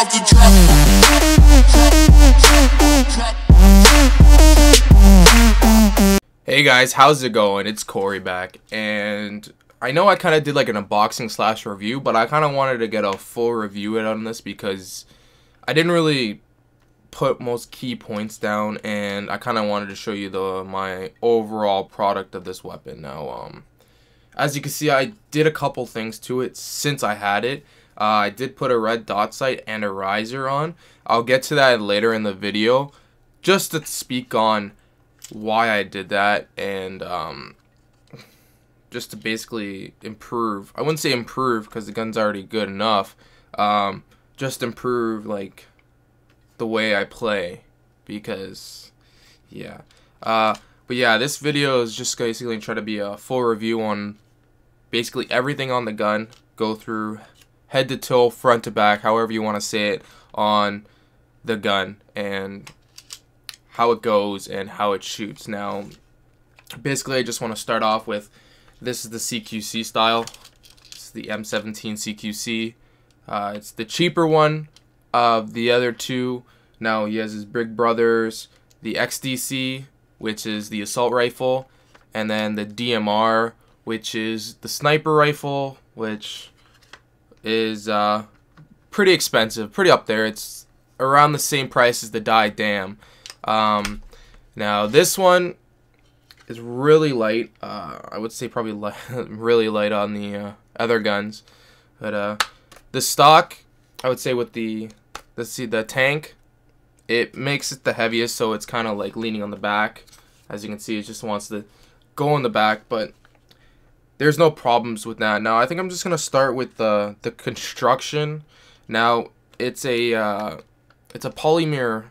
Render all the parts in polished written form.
off the drop. Hey guys, how's it going? It's Corey back, and I know I kind of did like an unboxing slash review, but I kind of wanted to get a full review on this because I didn't really put most key points down, and I kind of wanted to show you my overall product of this weapon. Now, as you can see, I did a couple things to it since I had it. I did put a red dot sight and a riser on. I'll get to that later in the video, just to speak on why I did that, and just to basically improve. I wouldn't say improve because the gun's already good enough. Just improve like the way I play, because yeah. But yeah, this video is just basically try to be a full review on basically everything on the gun. Go through head to toe, front to back, however you want to say it, on the gun and how it goes and how it shoots. Now, basically, I just want to start off with, this is the CQC style. It's the M17 CQC. It's the cheaper one of the other two. Now, he has his big brothers, the XDC, which is the assault rifle, and then the DMR, which is the sniper rifle, which is pretty expensive, pretty up there. It's around the same price as the Die Dam. Now this one is really light. I would say probably really light on the other guns, but the stock, I would say with the tank, it makes it the heaviest, so it's kind of like leaning on the back. As you can see, it just wants to go in the back, but there's no problems with that. Now I think I'm just gonna start with the construction. Now it's a polymer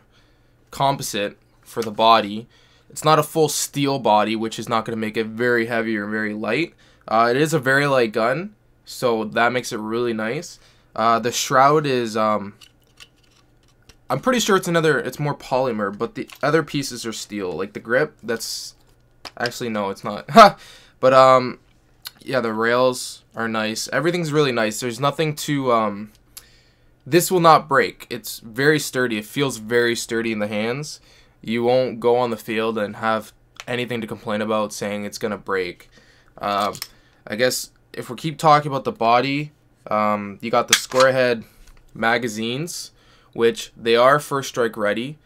composite for the body. It's not a full steel body, which is not going to make it very heavy or very light. It is a very light gun, so that makes it really nice. The shroud is I'm pretty sure it's more polymer, but the other pieces are steel. Like the grip, that's actually, no, it's not. But yeah, the rails are nice. Everything's really nice. There's nothing to this will not break. It's very sturdy. It feels very sturdy in the hands. You won't go on the field and have anything to complain about saying it's gonna break. I guess if we keep talking about the body, you got the square head magazines, which they are first strike ready.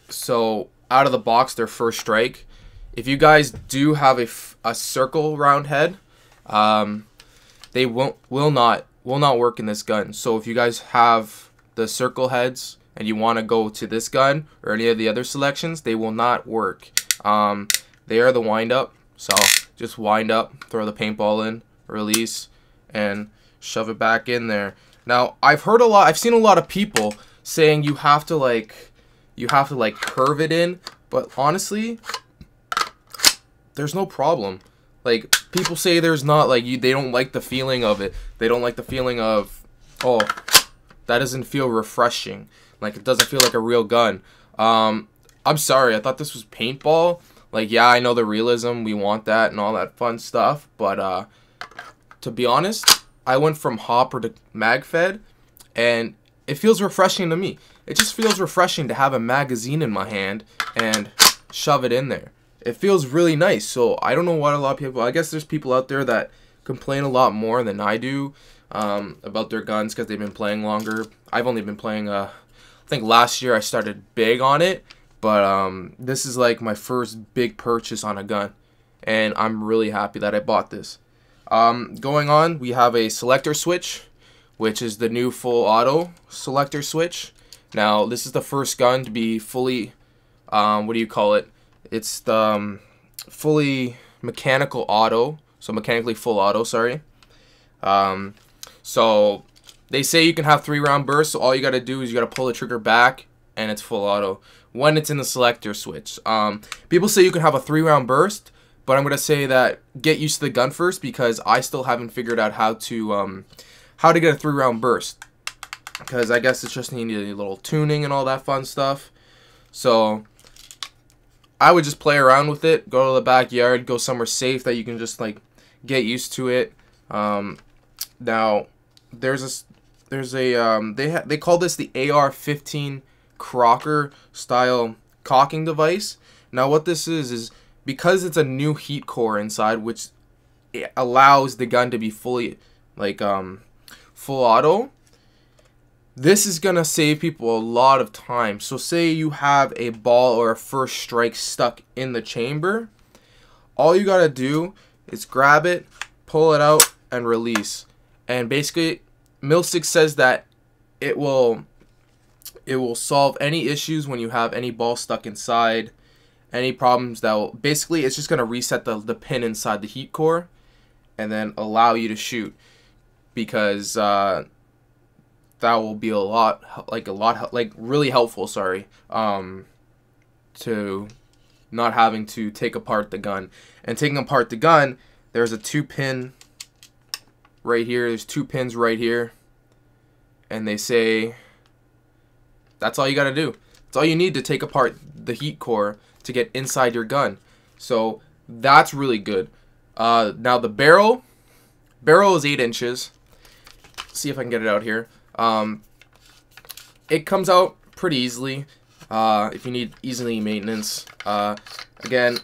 So out of the box, they're first strike. If you guys do have a circle round head, they will not work in this gun. So if you guys have the circle heads and you want to go to this gun or any of the other selections, they will not work. They are the wind up, so just wind up, throw the paintball in, release, and shove it back in there. Now I've seen a lot of people saying you have to like curve it in, but honestly, there's no problem. Like, people say there's not, like, they don't like the feeling of it. They don't like the feeling of, oh, that doesn't feel refreshing. Like, it doesn't feel like a real gun. I'm sorry, I thought this was paintball. Like, yeah, I know the realism, we want that and all that fun stuff, but to be honest, I went from hopper to mag fed, and it feels refreshing to me. It just feels refreshing to have a magazine in my hand and shove it in there. It feels really nice. So I don't know what a lot of people, I guess there's people out there that complain a lot more than I do about their guns because they've been playing longer. I've only been playing, I think last year I started big on it, but this is like my first big purchase on a gun, and I'm really happy that I bought this. Going on, we have a selector switch, which is the new full auto selector switch. Now this is the first gun to be fully, what do you call it? It's the fully mechanical auto, so mechanically full auto, sorry. So they say you can have 3-round bursts, so all you gotta do is you gotta pull the trigger back and it's full auto when it's in the selector switch. People say you can have a 3-round burst, but I'm gonna say that get used to the gun first, because I still haven't figured out how to get a 3-round burst, because I guess it's just needing a little tuning and all that fun stuff. So I would just play around with it, go to the backyard, go somewhere safe that you can just like get used to it. Now there's there's a they call this the AR-15 Crocker style cocking device. Now what this is because it's a new heat core inside, which it allows the gun to be fully like full auto. This is gonna save people a lot of time. So say you have a ball or a first strike stuck in the chamber, all you gotta do is grab it, pull it out, and release. And basically, Milsig says that it will solve any issues when you have any ball stuck inside, any problems that will basically it's just gonna reset the pin inside the heat core, and then allow you to shoot, because that will be a lot really helpful. Sorry, to not having to take apart the gun. And taking apart the gun, there's a 2-pin right here. There's 2 pins right here, and they say that's all you gotta do. That's all you need to take apart the heat core to get inside your gun. So that's really good. Now the barrel is 8 inches. Let's see if I can get it out here. It comes out pretty easily if you need easily maintenance. Again,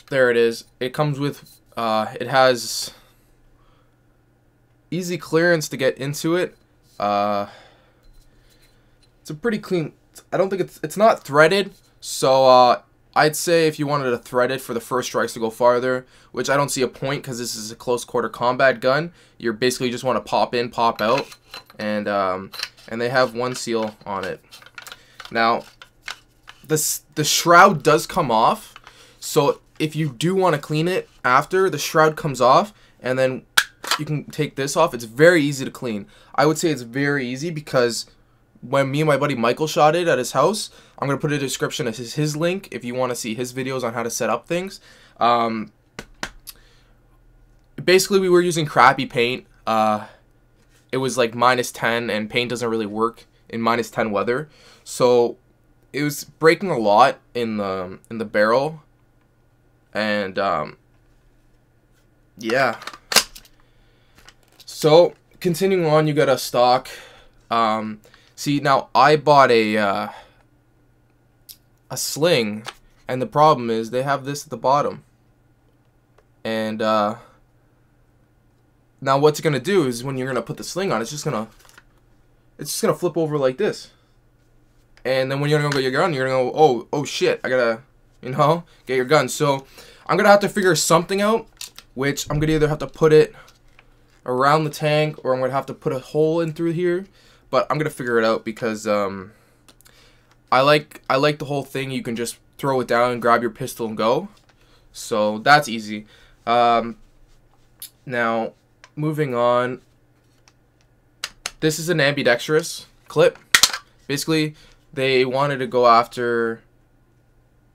there it is. It comes with it has easy clearance to get into it. It's a pretty clean. I don't think it's not threaded, so I'd say if you wanted to thread it for the first strikes to go farther, which I don't see a point because this is a close quarter combat gun. You're basically just want to pop in, pop out, and they have 1 seal on it. Now, the shroud does come off, so if you do want to clean it after, the shroud comes off, and then you can take this off. It's very easy to clean. I would say it's very easy because when me and my buddy Michael shot it at his house, I'm going to put a description as his link if you want to see his videos on how to set up things. Basically, we were using crappy paint. It was like -10, and paint doesn't really work in -10 weather. So it was breaking a lot in the barrel. And yeah. So continuing on, you got a stock. See, now I bought a sling, and the problem is they have this at the bottom. And now what's it gonna do is when you're gonna put the sling on, it's just gonna flip over like this. And then when you're gonna go get your gun, you're gonna go, oh shit, I gotta, get your gun. So I'm gonna have to figure something out, which I'm gonna either have to put it around the tank, or I'm gonna have to put a hole in through here. But I'm gonna figure it out because I like the whole thing. You can just throw it down and grab your pistol and go. So that's easy. Now moving on. This is an ambidextrous clip. Basically, they wanted to go after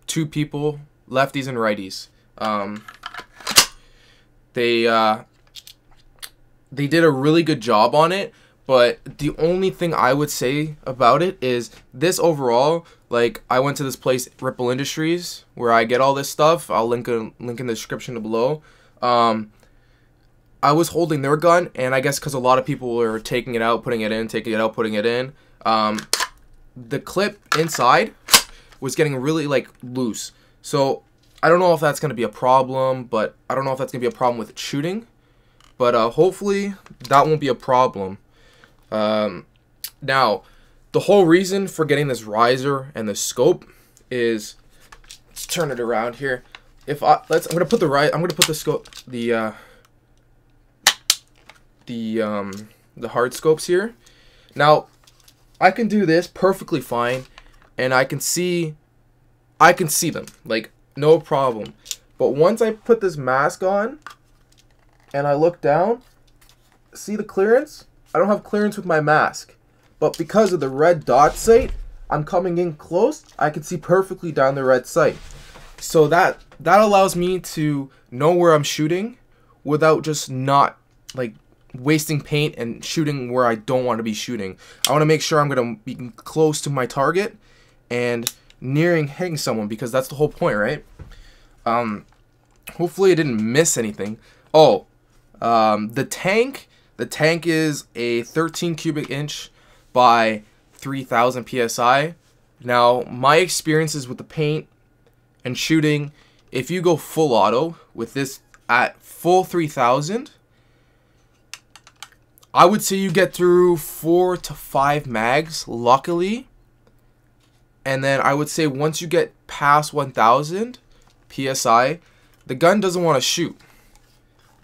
2 people, lefties and righties. They did a really good job on it. But the only thing I would say about it is this overall, like, I went to this place, Ripple Industries, where I get all this stuff. I'll link in the description below. I was holding their gun, and I guess because a lot of people were taking it out, putting it in, taking it out, putting it in, the clip inside was getting really, like, loose. So I don't know if that's going to be a problem, but I don't know if that's going to be a problem with it shooting. But hopefully that won't be a problem. Now, the whole reason for getting this riser and the scope is, let's turn it around here. I'm gonna put the scope, the hard scopes here. Now, I can do this perfectly fine, and I can see them, like, no problem. But once I put this mask on, and I look down, see the clearance? I don't have clearance with my mask, but because of the red dot sight, I'm coming in close. I can see perfectly down the red sight. So that allows me to know where I'm shooting without just not, like, wasting paint and shooting where I don't want to be shooting. I want to make sure I'm going to be close to my target and hitting someone, because that's the whole point, right? Hopefully I didn't miss anything. Oh, the tank The tank is a 13 cubic inch by 3000 psi. Now, my experiences with the paint and shooting, if you go full auto with this at full 3000, I would say you get through 4 to 5 mags, luckily. And then I would say once you get past 1000 psi, the gun doesn't want to shoot.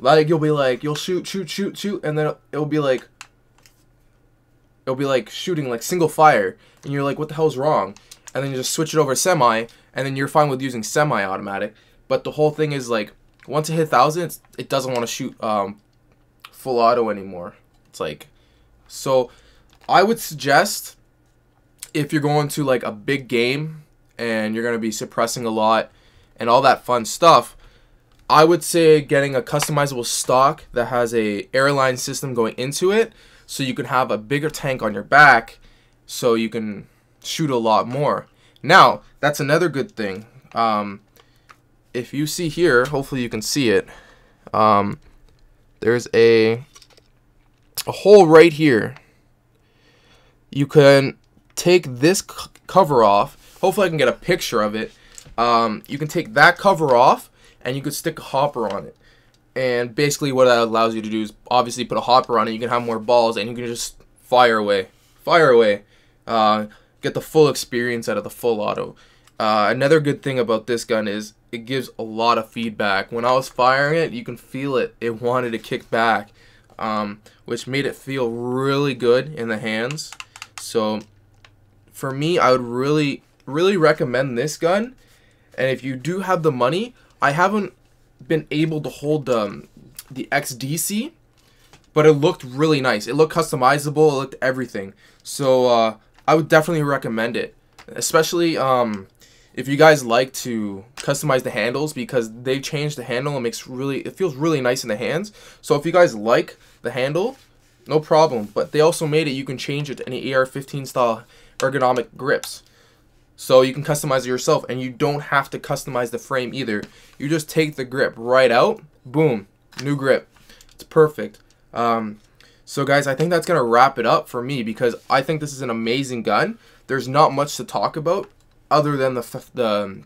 Like, you'll be like, you'll shoot, and then it'll be like shooting like single fire, and you're like, what the hell's wrong? And then you just switch it over to semi, and then you're fine with using semi-automatic. But the whole thing is, like, once it hits 1000, it doesn't want to shoot full auto anymore. It's like, so I would suggest, if you're going to like a big game and you're going to be suppressing a lot and all that fun stuff, I would say getting a customizable stock that has a airline system going into it, so you can have a bigger tank on your back, so you can shoot a lot more. Now, that's another good thing. If you see here, hopefully you can see it. There's a hole right here. You can take this cover off. Hopefully I can get a picture of it. You can take that cover off, and you could stick a hopper on it. And basically what that allows you to do is obviously put a hopper on it. You can have more balls, and you can just fire away. Get the full experience out of the full auto. Another good thing about this gun is it gives a lot of feedback. When I was firing it, you can feel it. It wanted to kick back, which made it feel really good in the hands. So for me, I would really recommend this gun. And if you do have the money, I haven't been able to hold the XDC, but it looked really nice. It looked customizable. It looked everything. So I would definitely recommend it, especially if you guys like to customize the handles, because they changed the handle and it feels really nice in the hands. So if you guys like the handle, no problem. But they also made it, you can change it to any AR-15 style ergonomic grips. So you can customize it yourself, and you don't have to customize the frame either. You just take the grip right out, boom, new grip. It's perfect. So guys, I think that's going to wrap it up for me, because I think this is an amazing gun. There's not much to talk about other than the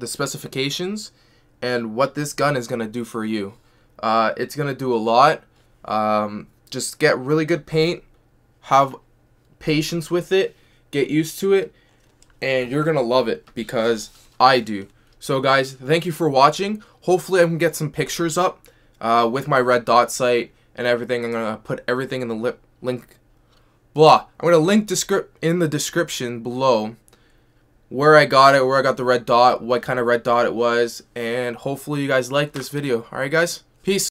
specifications and what this gun is going to do for you. It's going to do a lot. Just get really good paint, have patience with it, get used to it, and you're going to love it, because I do. So guys, thank you for watching. Hopefully I can get some pictures up with my red dot sight and everything. I'm going to put everything in the link. I'm going to link in the description below where I got it, where I got the red dot, what kind of red dot it was, and hopefully you guys like this video. Alright guys, peace.